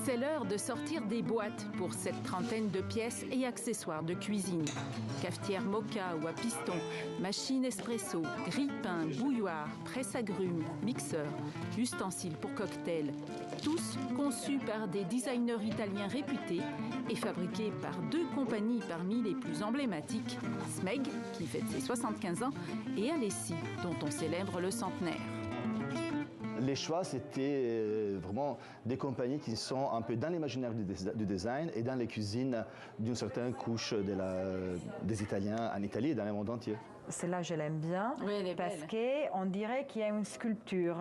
C'est l'heure de sortir des boîtes pour cette trentaine de pièces et accessoires de cuisine. Cafetière moka ou à piston, machine espresso, grille-pain, bouilloire, presse-agrumes, mixeur, ustensiles pour cocktails. Tous conçus par des designers italiens réputés et fabriqués par deux compagnies parmi les plus emblématiques, Smeg, qui fête ses 75 ans, et Alessi, dont on célèbre le centenaire. Les choix, c'était vraiment des compagnies qui sont un peu dans l'imaginaire du design et dans les cuisines d'une certaine couche des Italiens en Italie et dans le monde entier. Celle-là, je l'aime bien, oui, parce qu'on dirait qu'il y a une sculpture.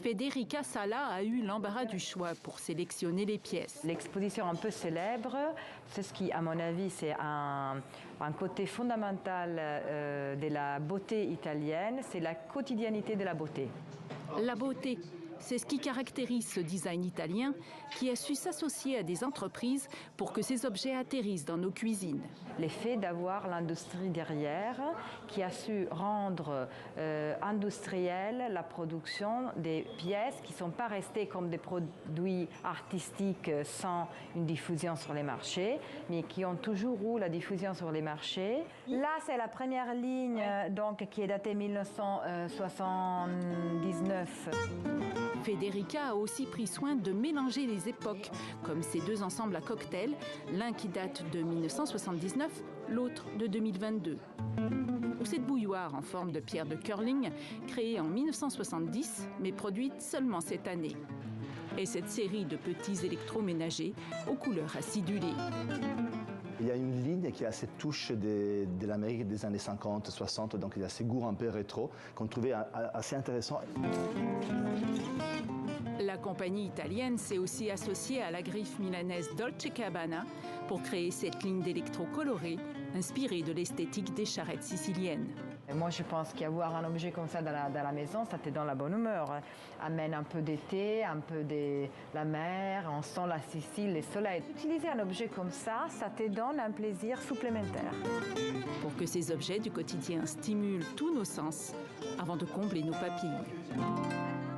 Federica Sala a eu l'embarras du choix pour sélectionner les pièces. L'exposition un peu célèbre, c'est ce qui, à mon avis, c'est un côté fondamental de la beauté italienne, c'est la quotidiennité de la beauté. La beauté, c'est ce qui caractérise ce design italien qui a su s'associer à des entreprises pour que ces objets atterrissent dans nos cuisines. L'effet d'avoir l'industrie derrière qui a su rendre industrielle la production des pièces qui ne sont pas restées comme des produits artistiques sans une diffusion sur les marchés, mais qui ont toujours eu la diffusion sur les marchés. Là, c'est la première ligne donc, qui est datée 1979. Federica a aussi pris soin de mélanger les époques, comme ces deux ensembles à cocktail, l'un qui date de 1979, l'autre de 2022. Ou cette bouilloire en forme de pierre de curling, créée en 1970, mais produite seulement cette année. Et cette série de petits électroménagers aux couleurs acidulées. Il y a une ligne qui a cette touche de l'Amérique des années 50, 60, donc il y a ces goûts un peu rétro qu'on trouvait assez intéressants. La compagnie italienne s'est aussi associée à la griffe milanaise Dolce Gabbana pour créer cette ligne d'électro colorée, inspirée de l'esthétique des charrettes siciliennes. Et moi, je pense qu'avoir un objet comme ça dans la maison, ça te donne la bonne humeur. Amène un peu d'été, un peu de la mer, on sent la Sicile, le soleil. Utiliser un objet comme ça te donne un plaisir supplémentaire. Pour que ces objets du quotidien stimulent tous nos sens avant de combler nos papilles.